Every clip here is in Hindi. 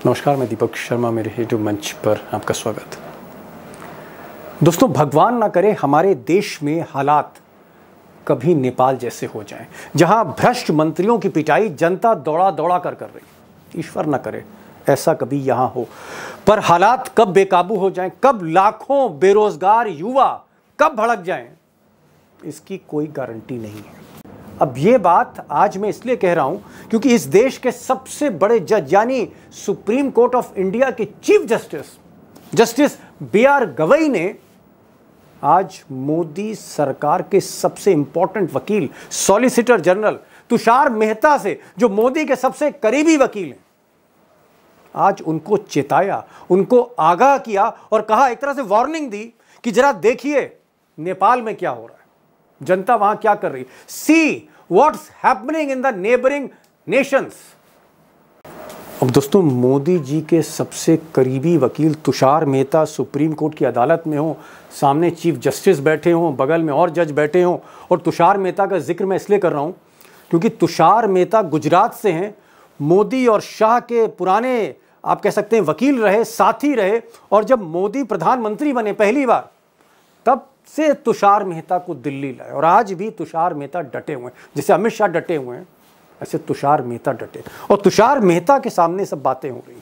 नमस्कार, मैं दीपक शर्मा, मेरे यूट्यूब मंच पर आपका स्वागत। दोस्तों, भगवान ना करे हमारे देश में हालात कभी नेपाल जैसे हो जाएं, जहां भ्रष्ट मंत्रियों की पिटाई जनता दौड़ा दौड़ा कर रही। ईश्वर ना करे ऐसा कभी यहां हो, पर हालात कब बेकाबू हो जाएं, कब लाखों बेरोजगार युवा कब भड़क जाएं, इसकी कोई गारंटी नहीं है। अब ये बात आज मैं इसलिए कह रहा हूं क्योंकि इस देश के सबसे बड़े जज यानी सुप्रीम कोर्ट ऑफ इंडिया के चीफ जस्टिस बी.आर. गवई ने आज मोदी सरकार के सबसे इंपॉर्टेंट वकील सॉलिसिटर जनरल तुषार मेहता से, जो मोदी के सबसे करीबी वकील हैं, आज उनको चेताया, उनको आगाह किया और कहा, एक तरह से वार्निंग दी कि जरा देखिए नेपाल में क्या हो रहा है, जनता वहां क्या कर रही, see what's happening in the neighbouring Nations. अब दोस्तों, मोदी जी के सबसे करीबी वकील तुषार मेहता सुप्रीम कोर्ट की अदालत में हो, सामने चीफ जस्टिस बैठे हों, बगल में और जज बैठे हों, और तुषार मेहता का जिक्र मैं इसलिए कर रहा हूं क्योंकि तुषार मेहता गुजरात से हैं, मोदी और शाह के पुराने आप कह सकते हैं वकील रहे, साथी रहे, और जब मोदी प्रधानमंत्री बने पहली बार तब से तुषार मेहता को दिल्ली लाए, और आज भी तुषार मेहता डटे हुए हैं। जैसे अमित शाह डटे हुए हैं, ऐसे तुषार मेहता डटे, और तुषार मेहता के सामने सब बातें हो रही,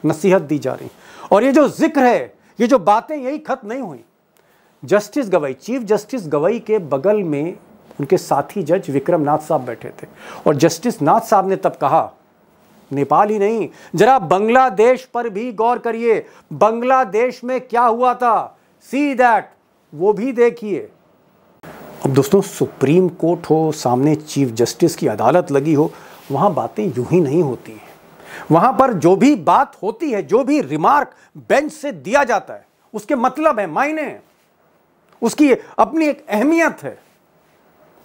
नसीहत दी जा रही, और ये जो जिक्र है, ये जो बातें यही खत्म नहीं हुई। Justice Gavai, chief justice Gavai के बगल में उनके साथी जज विक्रम नाथ साहब बैठे थे, और जस्टिस नाथ साहब ने तब कहा, नेपाल ही नहीं, जरा बांग्लादेश पर भी गौर करिए, बांग्लादेश में क्या हुआ था, सी दैट, वो भी देखिए। अब दोस्तों, सुप्रीम कोर्ट हो, सामने चीफ जस्टिस की अदालत लगी हो, वहां बातें यूं ही नहीं होती हैं। वहां पर जो भी बात होती है, जो भी रिमार्क बेंच से दिया जाता है, उसके मतलब है, मायने हैं, उसकी अपनी एक अहमियत है।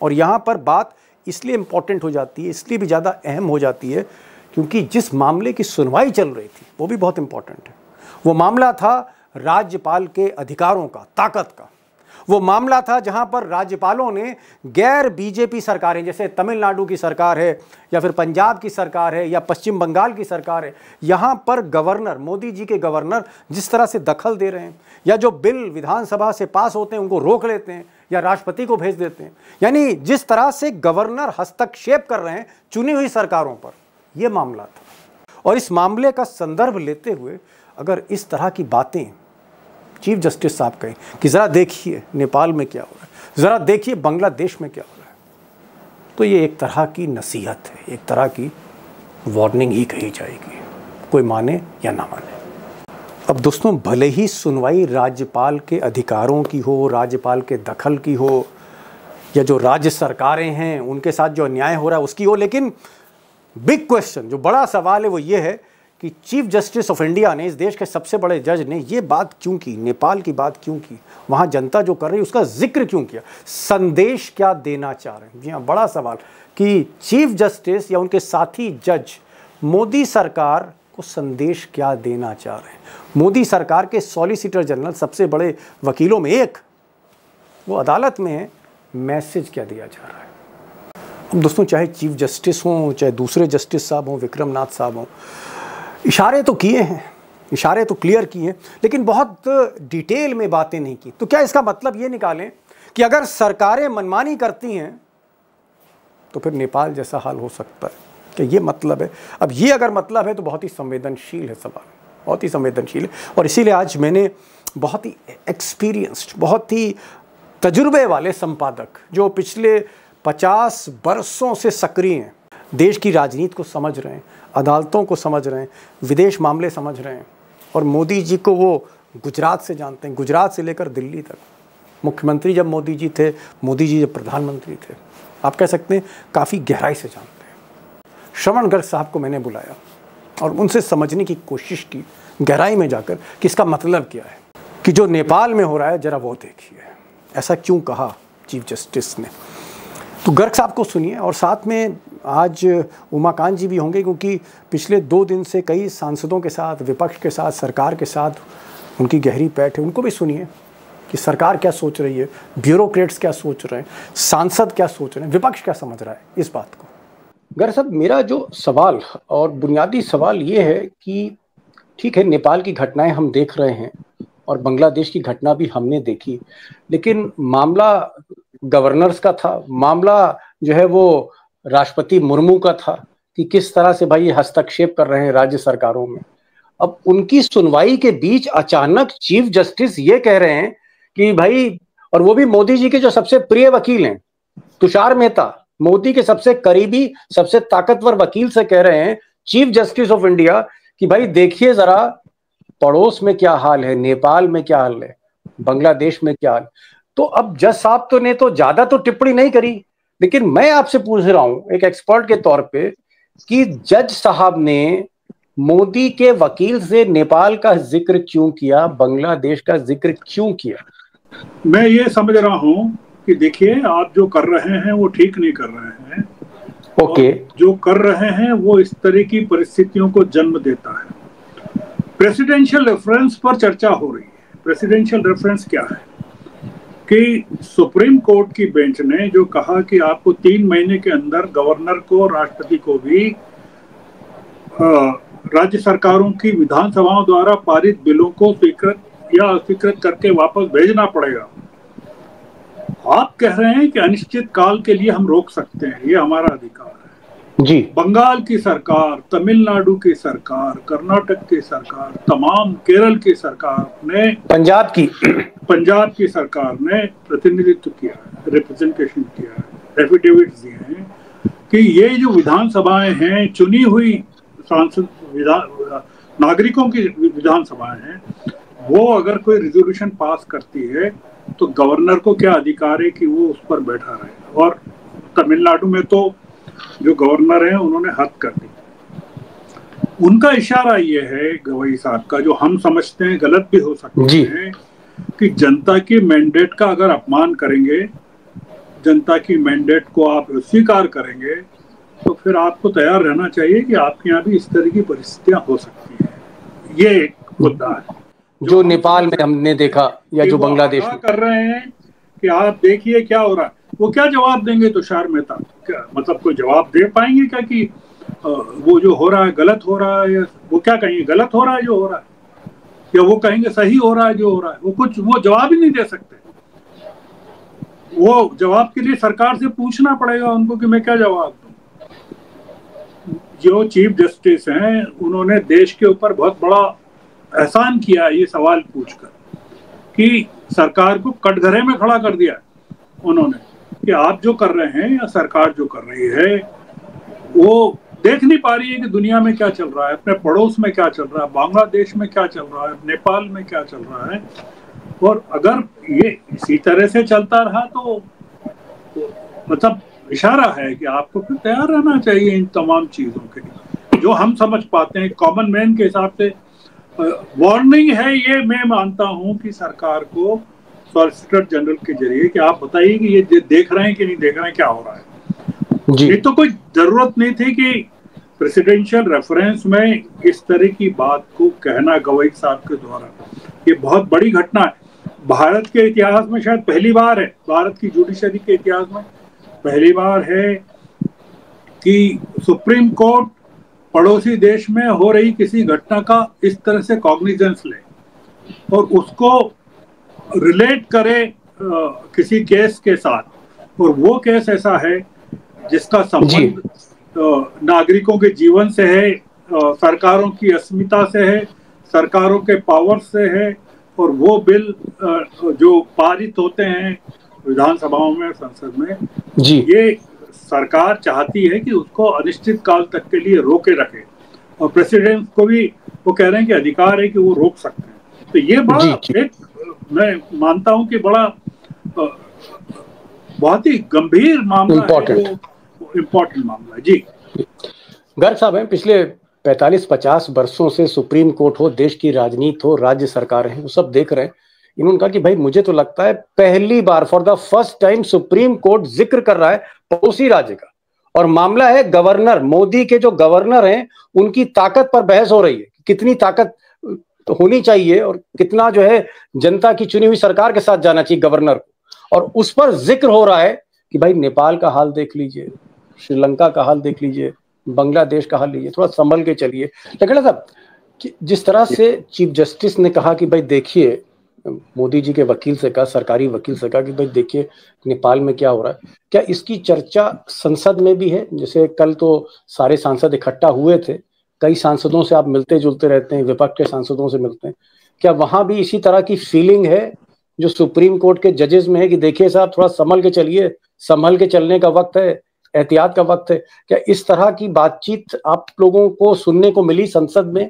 और यहां पर बात इसलिए इंपॉर्टेंट हो जाती है, इसलिए भी ज्यादा अहम हो जाती है क्योंकि जिस मामले की सुनवाई चल रही थी वो भी बहुत इंपॉर्टेंट है। वो मामला था राज्यपाल के अधिकारों का, ताकत का। वो मामला था जहां पर राज्यपालों ने गैर बीजेपी सरकारें, जैसे तमिलनाडु की सरकार है या फिर पंजाब की सरकार है या पश्चिम बंगाल की सरकार है, यहां पर गवर्नर, मोदी जी के गवर्नर जिस तरह से दखल दे रहे हैं, या जो बिल विधानसभा से पास होते हैं उनको रोक लेते हैं या राष्ट्रपति को भेज देते हैं, यानी जिस तरह से गवर्नर हस्तक्षेप कर रहे हैं चुनी हुई सरकारों पर, यह मामला था। और इस मामले का संदर्भ लेते हुए अगर इस तरह की बातें चीफ जस्टिस साहब कहें कि ज़रा देखिए नेपाल में क्या हो रहा है, ज़रा देखिए बांग्लादेश में क्या हो रहा है, तो ये एक तरह की नसीहत है, एक तरह की वार्निंग ही कही जाएगी, कोई माने या ना माने। अब दोस्तों, भले ही सुनवाई राज्यपाल के अधिकारों की हो, राज्यपाल के दखल की हो, या जो राज्य सरकारें हैं उनके साथ जो अन्याय हो रहा है उसकी हो, लेकिन बिग क्वेश्चन, जो बड़ा सवाल है, वो ये है कि चीफ जस्टिस ऑफ इंडिया ने, इस देश के सबसे बड़े जज ने ये बात क्यों की, नेपाल की बात क्यों की, वहाँ जनता जो कर रही है उसका जिक्र क्यों किया, संदेश क्या देना चाह रहे हैं। जी हाँ, बड़ा सवाल कि चीफ जस्टिस या उनके साथी जज मोदी सरकार को संदेश क्या देना चाह रहे हैं। मोदी सरकार के सॉलिसिटर जनरल, सबसे बड़े वकीलों में एक, वो अदालत में है, मैसेज क्या दिया जा रहा है। अब दोस्तों, चाहे चीफ जस्टिस हों, चाहे दूसरे जस्टिस साहब हों, विक्रम नाथ साहब हों, इशारे तो किए हैं, इशारे तो क्लियर किए हैं, लेकिन बहुत डिटेल में बातें नहीं की। तो क्या इसका मतलब ये निकालें कि अगर सरकारें मनमानी करती हैं तो फिर नेपाल जैसा हाल हो सकता है? क्या ये मतलब है? अब ये अगर मतलब है तो बहुत ही संवेदनशील है सवाल, बहुत ही संवेदनशील है। और इसीलिए आज मैंने बहुत ही एक्सपीरियंस्ड, बहुत ही तजुर्बे वाले संपादक, जो पिछले 50 बरसों से सक्रिय हैं, देश की राजनीति को समझ रहे हैं, अदालतों को समझ रहे हैं, विदेश मामले समझ रहे हैं, और मोदी जी को वो गुजरात से जानते हैं, गुजरात से लेकर दिल्ली तक। मुख्यमंत्री जब मोदी जी थे, मोदी जी जब प्रधानमंत्री थे, आप कह सकते हैं काफ़ी गहराई से जानते हैं। श्रवण गर्ग साहब को मैंने बुलाया और उनसे समझने की कोशिश की गहराई में जाकर कि इसका मतलब क्या है, कि जो नेपाल में हो रहा है ज़रा वो देखिए, ऐसा क्यों कहा चीफ जस्टिस ने। तो गर्ग साहब को सुनिए, और साथ में आज उमाकांत जी भी होंगे, क्योंकि पिछले 2 दिन से कई सांसदों के साथ, विपक्ष के साथ, सरकार के साथ उनकी गहरी पैठ है। उनको भी सुनिए कि सरकार क्या सोच रही है, ब्यूरोक्रेट्स क्या सोच रहे हैं, सांसद क्या सोच रहे हैं, विपक्ष क्या समझ रहा है इस बात को। गर्ग साहब, मेरा जो सवाल और बुनियादी सवाल ये है कि ठीक है, नेपाल की घटनाएं हम देख रहे हैं और बांग्लादेश की घटना भी हमने देखी, लेकिन मामला गवर्नर्स का था, मामला जो है वो राष्ट्रपति मुर्मू का था कि किस तरह से भाई ये हस्तक्षेप कर रहे हैं राज्य सरकारों में। अब उनकी सुनवाई के बीच अचानक चीफ जस्टिस ये कह रहे हैं कि भाई, और वो भी मोदी जी के जो सबसे प्रिय वकील हैं तुषार मेहता, मोदी के सबसे करीबी सबसे ताकतवर वकील से कह रहे हैं चीफ जस्टिस ऑफ इंडिया कि भाई देखिए जरा पड़ोस में क्या हाल है, नेपाल में क्या हाल है, बांग्लादेश में क्या हाल। तो अब जज साहब तो ने तो ज्यादा तो टिप्पणी नहीं करी, लेकिन मैं आपसे पूछ रहा हूं एक एक्सपर्ट के तौर पे कि जज साहब ने मोदी के वकील से नेपाल का जिक्र क्यों किया, बांग्लादेश का जिक्र क्यों किया? मैं ये समझ रहा हूं कि देखिए आप जो कर रहे हैं वो ठीक नहीं कर रहे हैं। ओके। जो कर रहे हैं वो इस तरह की परिस्थितियों को जन्म देता है। प्रेसिडेंशियल रेफरेंस पर चर्चा हो रही है। प्रेसिडेंशियल रेफरेंस क्या है कि सुप्रीम कोर्ट की बेंच ने जो कहा कि आपको 3 महीने के अंदर गवर्नर को, राष्ट्रपति को भी राज्य सरकारों की विधानसभाओं द्वारा पारित बिलों को स्वीकृत या अस्वीकृत करके वापस भेजना पड़ेगा। आप कह रहे हैं कि अनिश्चित काल के लिए हम रोक सकते हैं, ये हमारा अधिकार है जी। बंगाल की सरकार, तमिलनाडु की सरकार, कर्नाटक की सरकार, तमाम केरल की सरकार ने, पंजाब की सरकार ने प्रतिनिधित्व किया है, रिप्रेजेंटेशन किया है, एफिडेविट दिए हैं कि ये जो विधानसभाएं हैं, चुनी हुई सांसद नागरिकों की विधानसभाएं हैं, वो अगर कोई रिजोल्यूशन पास करती है तो गवर्नर को क्या अधिकार है कि वो उस पर बैठा रहे। और तमिलनाडु में तो जो गवर्नर हैं उन्होंने हद कर दी। उनका इशारा ये है गवई साहब का, जो हम समझते हैं गलत भी हो सकते हैं, कि जनता की मैंडेट का अगर अपमान करेंगे, जनता की मैंडेट को आप स्वीकार करेंगे, तो फिर आपको तैयार रहना चाहिए कि आपके यहाँ भी इस तरह की परिस्थितियां हो सकती हैं। ये एक मुद्दा है जो नेपाल में हमने देखा या जो बांग्लादेश में कर रहे हैं कि आप देखिए क्या हो रहा है। वो क्या जवाब देंगे तुषार मेहता? क्या मतलब कोई जवाब दे पाएंगे क्या कि वो जो हो रहा है गलत हो रहा है? या वो क्या कहेंगे गलत हो रहा है जो हो रहा है, या वो कहेंगे सही हो रहा है जो हो रहा है? वो जवाब ही नहीं दे सकते। वो जवाब के लिए सरकार से पूछना पड़ेगा उनको कि मैं क्या जवाब दूं। जो चीफ जस्टिस हैं उन्होंने देश के ऊपर बहुत बड़ा एहसान किया ये सवाल पूछकर कि सरकार को कटघरे में खड़ा कर दिया उन्होंने कि आप जो कर रहे हैं या सरकार जो कर रही है वो देख नहीं पा रही है कि दुनिया में क्या चल रहा है, अपने पड़ोस में क्या चल रहा है, बांग्लादेश में क्या चल रहा है, नेपाल में क्या चल रहा है। और अगर ये इसी तरह से चलता रहा तो मतलब इशारा है कि आपको फिर तैयार रहना चाहिए इन तमाम चीजों के लिए जो हम समझ पाते हैं कॉमन मैन के हिसाब से। वार्निंग है ये, मैं मानता हूं कि सरकार को सॉलिसिटर जनरल के जरिए कि आप बताइए कि ये देख रहे हैं कि नहीं देख रहे हैं, क्या हो रहा है जी। ये तो कोई जरूरत नहीं थी कि प्रेसिडेंशियल रेफरेंस में इस तरह की बात को कहना गवई साहब के द्वारा। ये बहुत बड़ी घटना है, भारत के इतिहास में शायद पहली बार है, भारत की जुडिशरी के इतिहास में पहली बार है कि सुप्रीम कोर्ट पड़ोसी देश में हो रही किसी घटना का इस तरह से कॉग्निजेंस ले और उसको रिलेट करे किसी केस के साथ। और वो केस ऐसा है जिसका संबंध नागरिकों के जीवन से है, सरकारों की अस्मिता से है, सरकारों के पावर से है। और वो बिल जो पारित होते हैं विधानसभाओं में, संसद में जी, ये सरकार चाहती है कि उसको अनिश्चित काल तक के लिए रोके रखे। और प्रेसिडेंट को भी वो कह रहे हैं कि अधिकार है कि वो रोक सकते हैं। तो ये बड़ा एक, मैं मानता हूं कि बड़ा बहुत ही गंभीर मामला है, इम्पोर्टेंट मामला है जी। गर्ग साहब हैं, पिछले 45-50 वर्षों से सुप्रीम कोर्ट हो, देश की राजनीति हो, राज्य सरकार है, वो सब देख रहे हैं। इन्होंने कहा कि भाई मुझे तो लगता है पहली बार for the first time supreme court जिक्र कर रहा है पड़ोसी राज्य का, और मामला है गवर्नर, मोदी के जो गवर्नर हैं उनकी ताकत पर बहस हो रही है, कितनी ताकत होनी चाहिए और कितना जो है जनता की चुनी हुई सरकार के साथ जाना चाहिए गवर्नर को। और उस पर जिक्र हो रहा है कि भाई नेपाल का हाल देख लीजिए, श्रीलंका का हाल देख लीजिए, बांग्लादेश का हाल लीजिए, थोड़ा संभल के चलिए। लेकिन साहब जिस तरह से चीफ जस्टिस ने कहा कि भाई देखिए, मोदी जी के वकील से कहा, सरकारी वकील से कहा कि भाई देखिए नेपाल में क्या हो रहा है, क्या इसकी चर्चा संसद में भी है? जैसे कल तो सारे सांसद इकट्ठा हुए थे, कई सांसदों से आप मिलते जुलते रहते हैं, विपक्ष के सांसदों से मिलते हैं, क्या वहां भी इसी तरह की फीलिंग है जो सुप्रीम कोर्ट के जजेस में है कि देखिए साहब थोड़ा संभल के चलिए, संभल के चलने का वक्त है, एहतियात का वक्त है? क्या इस तरह की बातचीत आप लोगों को सुनने को मिली संसद में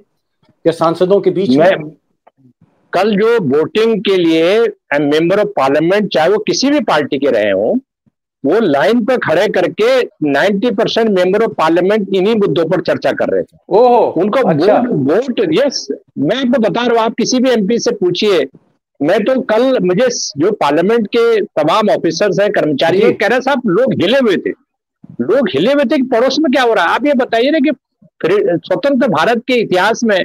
या सांसदों के बीच में? कल जो वोटिंग के लिए मेंबर ऑफ पार्लियामेंट, चाहे वो किसी भी पार्टी के रहे हों, वो लाइन पर खड़े करके 90% मेंबर ऑफ पार्लियामेंट इन्हीं मुद्दों पर चर्चा कर रहे थे। ओहो, उनको अच्छा। वोट यस, मैं आपको बता रहा हूं, आप किसी भी एमपी से पूछिए। मैं तो कल, मुझे जो पार्लियामेंट के तमाम ऑफिसर्स हैं, कर्मचारी हैं, कह रहे साहब लोग हिले हुए थे, लोग हिले हुए थे कि पड़ोस में क्या हो रहा है। आप ये बताइए ना कि स्वतंत्र भारत के इतिहास में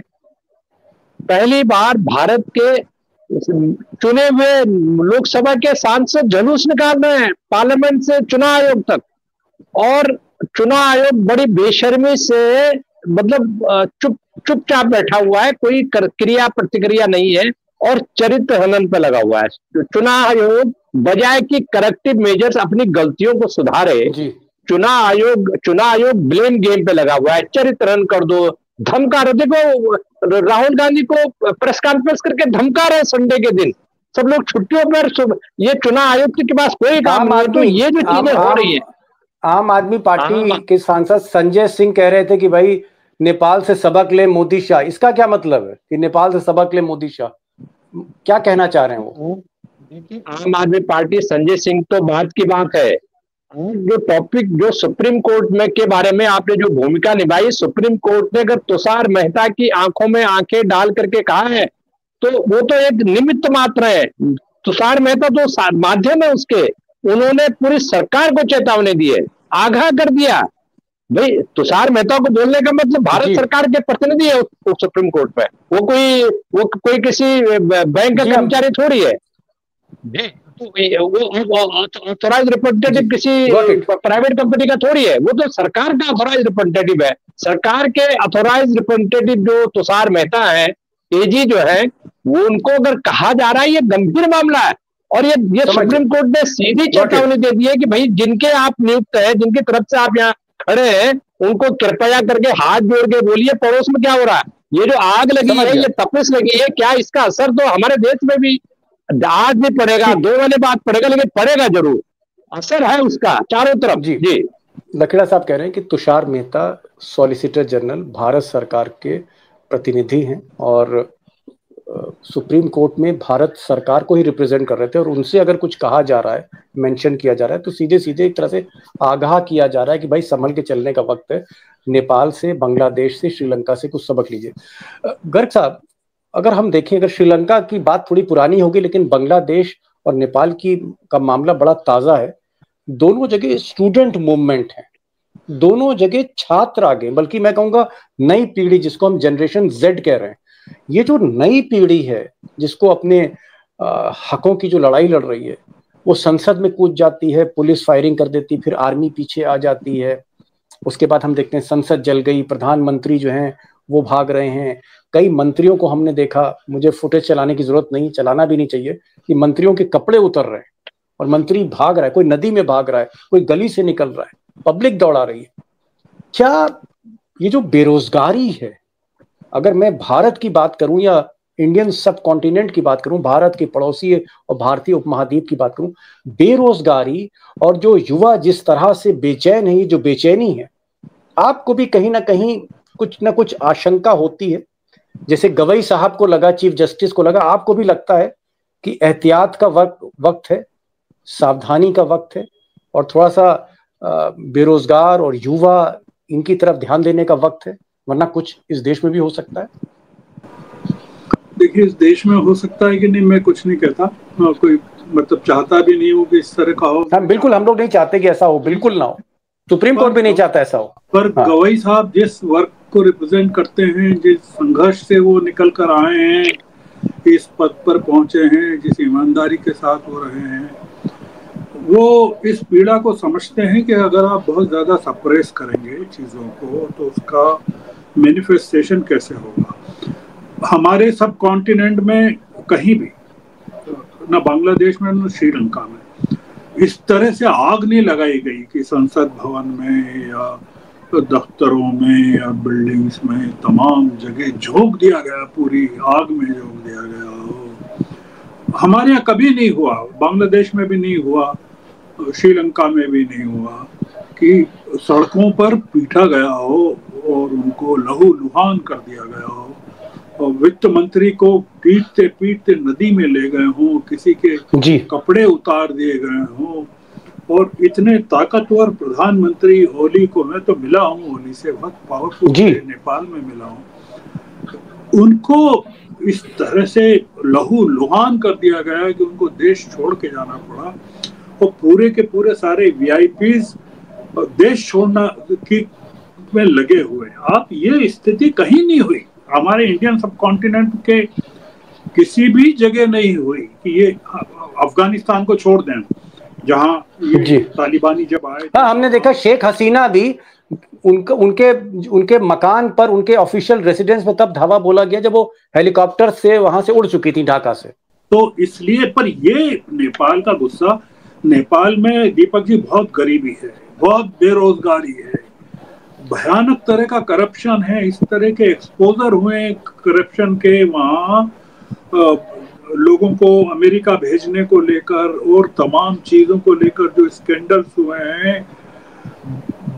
पहली बार भारत के चुने हुए लोकसभा के सांसद जुलूस निकाल रहे हैं पार्लियामेंट से चुनाव आयोग तक, और चुनाव आयोग बड़ी बेशर्मी से, मतलब चुपचाप बैठा हुआ है, कोई क्रिया प्रतिक्रिया नहीं है, और चरित्र हनन पे लगा हुआ है। चुनाव आयोग बजाय कि करेक्टिव मेजर्स, अपनी गलतियों को सुधारे, चुनाव आयोग ब्लेम गेम पे लगा हुआ है। चरित्र हनन कर दो, धमका रहे। देखो राहुल गांधी को प्रेस कॉन्फ्रेंस करके धमका रहे संडे के दिन, सब लोग छुट्टियों पर, ये चुनाव आयुक्त के पास कोई काम नहीं। तो ये जो चीजें हो रही है, आम आदमी पार्टी के सांसद संजय सिंह कह रहे थे कि भाई नेपाल से सबक ले मोदी शाह। इसका क्या मतलब है कि नेपाल से सबक ले मोदी शाह? क्या कहना चाह रहे हैं वो? आम आदमी पार्टी, संजय सिंह तो बात की बात है। जो टॉपिक, जो सुप्रीम कोर्ट में के बारे में आपने जो भूमिका निभाई, सुप्रीम कोर्ट ने अगर तुषार मेहता की आंखों में आंखें डाल करके कहा है, तो वो तो एक निमित्त मात्र है। तुषार मेहता तो माध्यम है उसके। उन्होंने पूरी सरकार को चेतावनी दी है, आगाह कर दिया। भाई तुषार मेहता को बोलने का मतलब भारत सरकार के प्रतिनिधि है सुप्रीम कोर्ट में, वो कोई किसी बैंक का कर्मचारी थोड़ी है। तो वो ऑथोराइज रिप्रेजेंटेटिव किसी प्राइवेट कंपनी का थोड़ी है, वो तो सरकार का ऑथोराइज रिप्रेजेंटेटिव है। सरकार के ऑथोराइज रिप्रेजेंटेटिव जो तुषार मेहता है, एजी जो है, वो उनको अगर कहा जा रहा है ये गंभीर मामला है, और ये सुप्रीम कोर्ट ने सीधी चेतावनी दे दी है कि भाई जिनके आप नियुक्त है, जिनकी तरफ से आप यहाँ खड़े हैं, उनको कृपया करके हाथ जोड़ के बोलिए पड़ोस में क्या हो रहा है। ये जो आग लगी है, ये तपिश लगी है, क्या इसका असर तो हमारे देश में भी आज भी पड़ेगा, दो वाले बात पड़ेगा, लेकिन पड़ेगा जरूर, असर है उसका चारों तरफ। जी लखेड़ा साहब कह रहे हैं कि तुषार मेहता सॉलिसिटर जनरल भारत सरकार के प्रतिनिधि हैं, और सुप्रीम कोर्ट में भारत सरकार को ही रिप्रेजेंट कर रहे थे, और उनसे अगर कुछ कहा जा रहा है, मेंशन किया जा रहा है, तो सीधे सीधे एक तरह से आगाह किया जा रहा है कि भाई संभल के चलने का वक्त है, नेपाल से, बांग्लादेश से, श्रीलंका से कुछ सबक लीजिए। गर्ग साहब, अगर हम देखें, अगर श्रीलंका की बात थोड़ी पुरानी होगी, लेकिन बांग्लादेश और नेपाल का मामला बड़ा ताजा है। दोनों जगह स्टूडेंट मूवमेंट है, दोनों जगह छात्र आगे, बल्कि मैं कहूंगा नई पीढ़ी, जिसको हम जनरेशन जेड कह रहे हैं, ये जो नई पीढ़ी है जिसको अपने हकों की जो लड़ाई लड़ रही है, वो संसद में कूद जाती है, पुलिस फायरिंग कर देती, फिर आर्मी पीछे आ जाती है, उसके बाद हम देखते हैं संसद जल गई, प्रधानमंत्री जो हैं वो भाग रहे हैं, कई मंत्रियों को हमने देखा, मुझे फुटेज चलाने की जरूरत नहीं, चलाना भी नहीं चाहिए, कि मंत्रियों के कपड़े उतर रहे हैं और मंत्री भाग रहा है, कोई नदी में भाग रहा है, कोई गली से निकल रहा है, पब्लिक दौड़ा रही है। क्या ये जो बेरोजगारी है, अगर मैं भारत की बात करूं या इंडियन सब कॉन्टिनेंट की बात करूं, भारत के पड़ोसी और भारतीय उपमहाद्वीप की बात करूं, बेरोजगारी और जो युवा जिस तरह से बेचैन है, ये जो बेचैनी है, आपको भी कहीं ना कहीं कुछ ना कुछ आशंका होती है? जैसे गवई साहब को लगा, चीफ जस्टिस को लगा, आपको भी लगता है कि एहतियात का वक्त है, सावधानी का वक्त है, और थोड़ा सा बेरोजगार और युवा इनकी तरफ ध्यान देने का वक्त है, वरना कुछ इस देश में भी हो सकता है? देखिए, इस देश में हो सकता है कि नहीं, मैं कुछ नहीं कहता, कोई मतलब चाहता भी नहीं हो कि इस तरह का हो। हाँ, बिल्कुल, हम लोग नहीं चाहते कि ऐसा हो, बिल्कुल ना हो, सुप्रीम कोर्ट भी नहीं चाहता ऐसा हो। पर गवई साहब जिस वर्ग को रिप्रेजेंट करते हैं, जिस संघर्ष से वो निकल कर आए हैं, इस पद पर पहुंचे हैं, जिस ईमानदारी के साथ हो रहे हैं, वो इस पीड़ा को समझते हैं कि अगर आप बहुत ज्यादा सप्रेस करेंगे चीजों को, तो उसका मैनिफेस्टेशन कैसे होगा। हमारे सब कॉन्टिनेंट में कहीं भी, न बांग्लादेश में न श्रीलंका में, इस तरह से आग नहीं लगाई गई कि संसद भवन में या दफ्तरों में या बिल्डिंग्स में तमाम जगह झोंक दिया गया, पूरी आग में झोंक दिया गया। हमारे यहाँ कभी नहीं हुआ, बांग्लादेश में भी नहीं हुआ, श्रीलंका में भी नहीं हुआ कि सड़कों पर पीटा गया हो और उनको लहूलुहान कर दिया गया हो, और वित्त मंत्री को पीटते पीटते नदी में ले गए हों, किसी के कपड़े उतार दिए गए हों। और इतने ताकतवर प्रधानमंत्री ओली को, मैं तो मिला हूँ ओली से, बहुत पावरफुल नेपाल में मिला हूँ, उनको इस तरह से लहूलुहान कर दिया गया कि उनको देश छोड़ के जाना पड़ा। और पूरे के पूरे सारे वीआईपीज देश छोड़ना की में लगे हुए। आप ये स्थिति कहीं नहीं हुई, हमारे इंडियन सब कॉन्टिनेंट के किसी भी जगह नहीं हुई कि ये अफगानिस्तान को छोड़ दें, जहां ये तालिबानी जब आए। हाँ, हमने देखा शेख हसीना भी उनके मकान पर, उनके ऑफिशियल रेसिडेंस में तब धावा बोला गया जब वो हेलीकॉप्टर से वहां से उड़ चुकी थी, ढाका से। तो इसलिए, पर ये नेपाल का गुस्सा, नेपाल में दीपक जी बहुत गरीबी है, बहुत बेरोजगारी है, भयानक तरह का करप्शन है, इस तरह के एक्सपोजर हुए करप्शन के वहाँ लोगों को अमेरिका भेजने को लेकर और तमाम चीजों को लेकर जो स्कैंडल्स हुए हैं,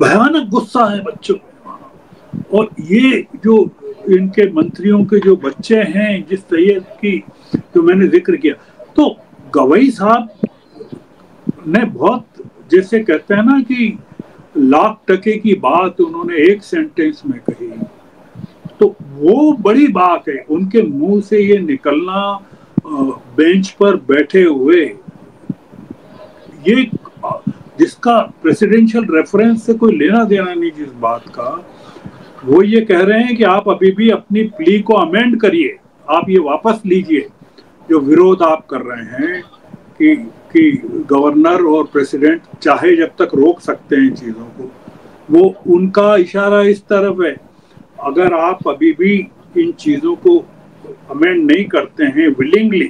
भयानक गुस्सा है बच्चों में। और ये जो इनके मंत्रियों के जो बच्चे हैं, जिस तरह की जो मैंने जिक्र किया, तो गवई साहब ने बहुत, जैसे कहते हैं ना कि लाख टके की बात उन्होंने एक सेंटेंस में कही, तो वो बड़ी बात है। उनके मुंह से ये निकलना, बेंच पर बैठे हुए, ये जिसका प्रेसिडेंशियल रेफरेंस से कोई लेना देना नहीं जिस बात का, वो ये कह रहे हैं कि आप अभी भी अपनी प्ली को अमेंड करिए, आप ये वापस लीजिए जो विरोध आप कर रहे हैं कि गवर्नर और प्रेसिडेंट चाहे जब तक रोक सकते हैं चीजों को। वो उनका इशारा इस तरफ है, अगर आप अभी भी इन चीजों को अमेंड नहीं करते हैं विलिंगली,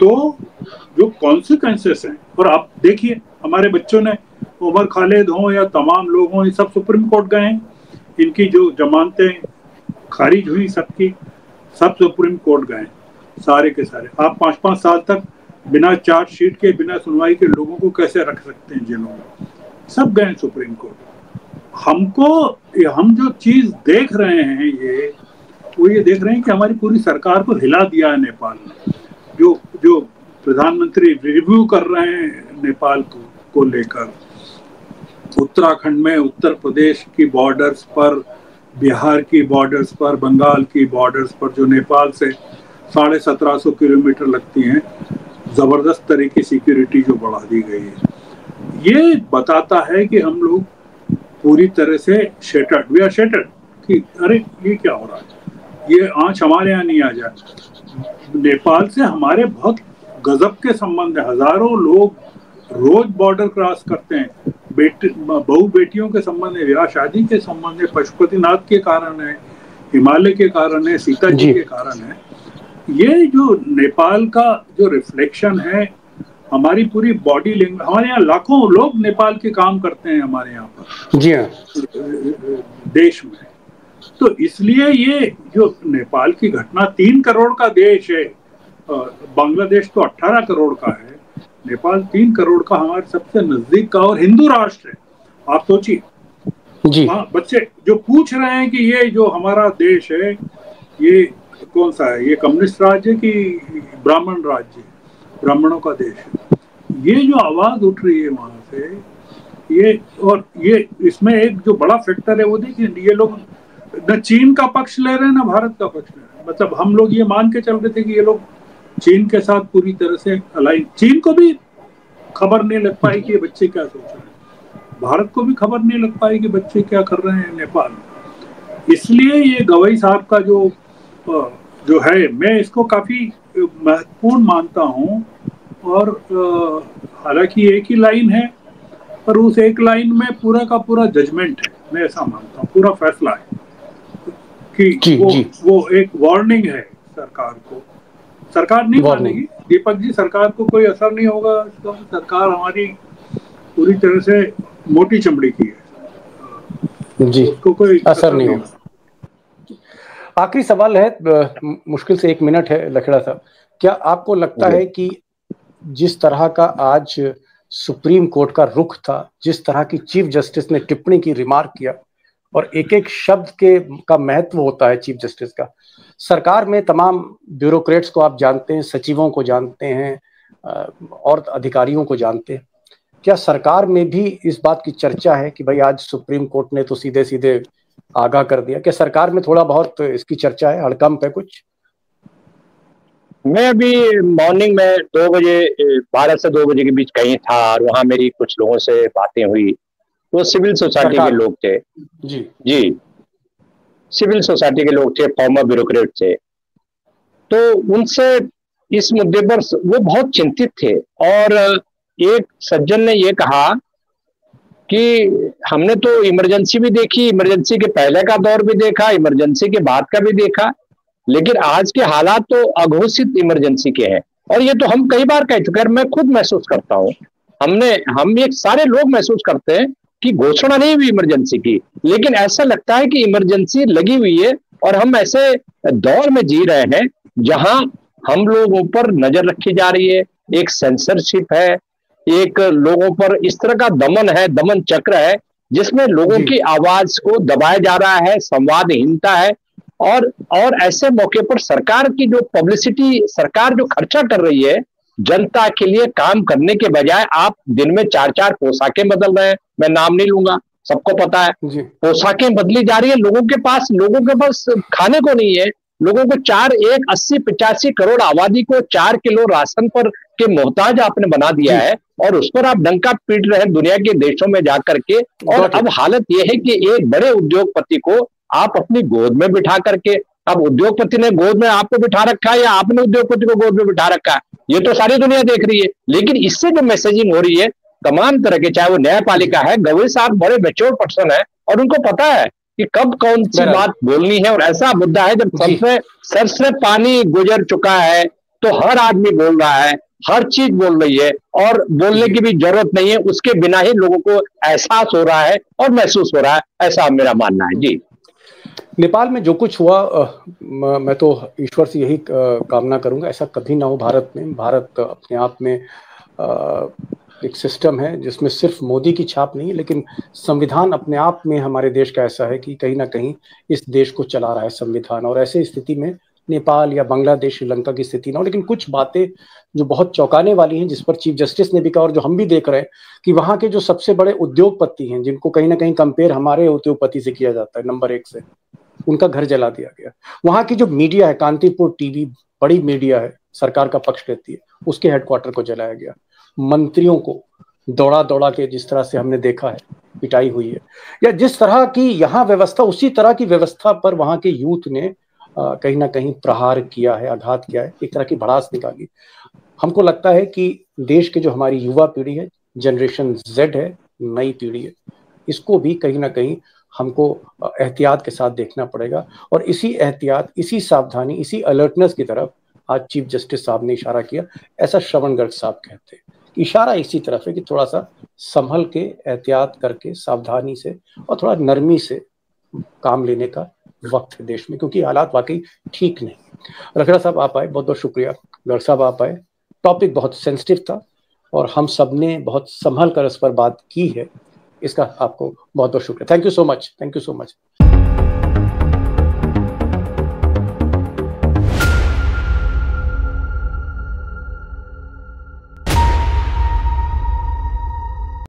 तो जो कॉन्सिक्वेंसेस हैं, और आप देखिए हमारे बच्चों ने, उमर खालिद हों या तमाम लोग हों, ये सब सुप्रीम कोर्ट गए हैं, इनकी जो जमानतें खारिज हुई सबकी, सब सुप्रीम कोर्ट गए, सारे के सारे। आप 5-5 साल तक बिना चार्जशीट के, बिना सुनवाई के लोगों को कैसे रख सकते हैं जिलों में, सब गए सुप्रीम कोर्ट। हम जो चीज देख रहे हैं वो ये देख रहे हैं कि हमारी पूरी सरकार को हिला दिया है नेपाल ने। जो प्रधानमंत्री रिव्यू कर रहे हैं नेपाल को लेकर, उत्तराखंड में, उत्तर प्रदेश की बॉर्डर्स पर, बिहार की बॉर्डर्स पर, बंगाल की बॉर्डर्स पर, जो नेपाल से 1750 किलोमीटर लगती हैं, जबरदस्त तरह की सिक्योरिटी जो बढ़ा दी गई है। ये बताता है कि हम लोग पूरी तरह से शेटर्ड, वी आर शेटर्ड, कि अरे ये क्या हो रहा है, ये आंच हमारे यहाँ नहीं आ जाए। नेपाल से हमारे बहुत गजब के संबंध है, हजारों लोग रोज बॉर्डर क्रॉस करते हैं, बहू बेटियों के संबंध है, ब्याह शादी के संबंध है, पशुपतिनाथ के कारण है, हिमालय के कारण है, सीता जी के कारण है। ये जो नेपाल का जो रिफ्लेक्शन है, हमारी पूरी बॉडी लैंग्वेज, हमारे यहाँ लाखों लोग नेपाल के काम करते हैं हमारे यहाँ पर, जी हाँ, देश में। तो इसलिए ये जो नेपाल की घटना, 3 करोड़ का देश है, बांग्लादेश तो 18 करोड़ का है, नेपाल 3 करोड़ का, हमारे सबसे नजदीक का और हिंदू राष्ट्र है। आप सोचिए जी, बच्चे जो पूछ रहे हैं कि ये जो हमारा देश है, ये कौन सा है, ये कम्युनिस्ट राज्य की ब्राह्मण राज्य, ब्राह्मणों का देश है, ये जो आवाज उठ रही है वहां से, ये इसमें एक जो बड़ा फैक्टर है वो देखिए, ये लोग न चीन का पक्ष ले रहे हैं न भारत का पक्ष ले रहे हैं। मतलब हम लोग ये मान के चल रहे थे कि ये लोग चीन के साथ पूरी तरह से अलाइन, चीन को भी खबर नहीं लग पाई कि ये बच्चे क्या सोच रहे हैं, भारत को भी खबर नहीं लग पाई कि बच्चे क्या कर रहे हैं नेपाल में। इसलिए ये गवई साहब का जो है, मैं इसको काफी महत्वपूर्ण मानता हूँ। और हालांकि एक ही लाइन है, पर उस एक लाइन में पूरा का पूरा जजमेंट है, मैं ऐसा मानता हूँ, पूरा फैसला है। कि वो एक वार्निंग है सरकार को। सरकार नहीं मानेगी दीपक जी, सरकार को कोई असर नहीं होगा इसका। सरकार हमारी पूरी तरह से मोटी चमड़ी की है जी, उसको कोई असर नहीं होगा। आखिरी सवाल है, मुश्किल से 1 मिनट है लखेड़ा साहब, क्या आपको लगता है कि जिस तरह का आज सुप्रीम कोर्ट का रुख था, जिस तरह की चीफ जस्टिस ने टिप्पणी की, रिमार्क किया, और एक एक शब्द का महत्व होता है चीफ जस्टिस का, सरकार में तमाम ब्यूरोक्रेट्स को आप जानते हैं, सचिवों को जानते हैं और अधिकारियों को जानते हैं, क्या सरकार में भी इस बात की चर्चा है कि भाई आज सुप्रीम कोर्ट ने तो सीधे सीधे आगाह कर दिया? क्या सरकार में थोड़ा बहुत इसकी चर्चा है, हड़कंप है कुछ? मैं अभी मॉर्निंग में 2 बजे 12 से 2 बजे के बीच कहीं था और वहां मेरी कुछ लोगों से बातें हुई। वो सिविल सोसाइटी के लोग थे जी, सिविल सोसाइटी के लोग थे, फॉर्मर ब्यूरोक्रेट थे। तो उनसे इस मुद्दे पर वो बहुत चिंतित थे और एक सज्जन ने ये कहा कि हमने तो इमरजेंसी भी देखी, इमरजेंसी के पहले का दौर भी देखा, इमरजेंसी के बाद का भी देखा, लेकिन आज के हालात तो अघोषित इमरजेंसी के हैं। और ये तो हम कई बार कह चुके हैं, मैं खुद महसूस करता हूँ, हम एक सारे लोग महसूस करते हैं कि घोषणा नहीं हुई इमरजेंसी की, लेकिन ऐसा लगता है कि इमरजेंसी लगी हुई है और हम ऐसे दौर में जी रहे हैं जहां हम लोगों पर नजर रखी जा रही है, एक सेंसरशिप है, एक लोगों पर इस तरह का दमन है, दमन चक्र है जिसमें लोगों की आवाज को दबाया जा रहा है, संवादहीनता है। और ऐसे मौके पर सरकार की जो पब्लिसिटी, सरकार जो खर्चा कर रही है जनता के लिए काम करने के बजाय, आप दिन में 4-4 पोशाकें बदल रहे हैं, मैं नाम नहीं लूंगा, सबको पता है, पोशाकें बदली जा रही है, लोगों के पास खाने को नहीं है, लोगों को 80-85 करोड़ आबादी को 4 किलो राशन पर के मोहताज आपने बना दिया है और उस पर आप डंका पीट रहे हैं दुनिया के देशों में जाकर के। और अब हालत यह है कि एक बड़े उद्योगपति को आप अपनी गोद में बिठा करके, अब उद्योगपति ने गोद में आपको बिठा रखा है या आपने उद्योगपति को गोद में बिठा रखा है, ये तो सारी दुनिया देख रही है। लेकिन इससे जो मैसेजिंग हो रही है तमाम तरह के, चाहे वो न्यायपालिका है, गवई साहब बड़े मैच्योर पर्सन है और उनको पता है कि कब कौन सी बात बोलनी है। और ऐसा मुद्दा है जब सर से पानी गुजर चुका है तो हर आदमी बोल रहा है, हर चीज बोल रही है और बोलने की भी जरूरत नहीं है, उसके बिना ही लोगों को एहसास हो रहा है और महसूस हो रहा है, ऐसा मेरा मानना है जी। नेपाल में जो कुछ हुआ, मैं तो ईश्वर से यही कामना करूंगा ऐसा कभी ना हो भारत में। भारत अपने आप में एक सिस्टम है जिसमें सिर्फ मोदी की छाप नहीं है, लेकिन संविधान अपने आप में हमारे देश का ऐसा है कि कहीं ना कहीं इस देश को चला रहा है संविधान। और ऐसे स्थिति में नेपाल या बांग्लादेश, श्रीलंका की स्थिति ना हो। लेकिन कुछ बातें जो बहुत चौंकाने वाली हैं, जिस पर चीफ जस्टिस ने भी कहा और जो हम भी देख रहे हैं कि वहाँ के जो सबसे बड़े उद्योगपति हैं, जिनको कहीं ना कहीं कंपेयर हमारे उद्योगपति से किया जाता है नंबर 1 से, उनका घर जला दिया गया। वहाँ की जो मीडिया है, कांतिपुर टीवी बड़ी मीडिया है, सरकार का पक्ष लेती है, उसके हेडक्वार्टर को जलाया गया। मंत्रियों को दौड़ा दौड़ा के जिस तरह से हमने देखा है पिटाई हुई है, या जिस तरह की यहाँ व्यवस्था, उसी तरह की व्यवस्था पर वहाँ के यूथ ने कहीं ना कहीं प्रहार किया है, आघात किया है, एक तरह की भड़ास निकाली। हमको लगता है कि देश के जो हमारी युवा पीढ़ी है, जनरेशन Z है, नई पीढ़ी है, इसको भी कहीं ना कहीं हमको एहतियात के साथ देखना पड़ेगा। और इसी एहतियात, इसी सावधानी, इसी अलर्टनेस की तरफ आज चीफ जस्टिस साहब ने इशारा किया। ऐसा श्रवण गर्ग साहब कहते हैं, इशारा इसी तरफ है कि थोड़ा सा संभल के, एहतियात करके, सावधानी से और थोड़ा नरमी से काम लेने का वक्त है देश में, क्योंकि हालात वाकई ठीक नहीं। रखेड़ा साहब आप आए, बहुत बहुत शुक्रिया। गर्ग साहब आप आए, टॉपिक बहुत सेंसिटिव था और हम सब ने बहुत संभल कर इस पर बात की है, इसका आपको बहुत बहुत शुक्रिया। Thank you so much, thank you so much.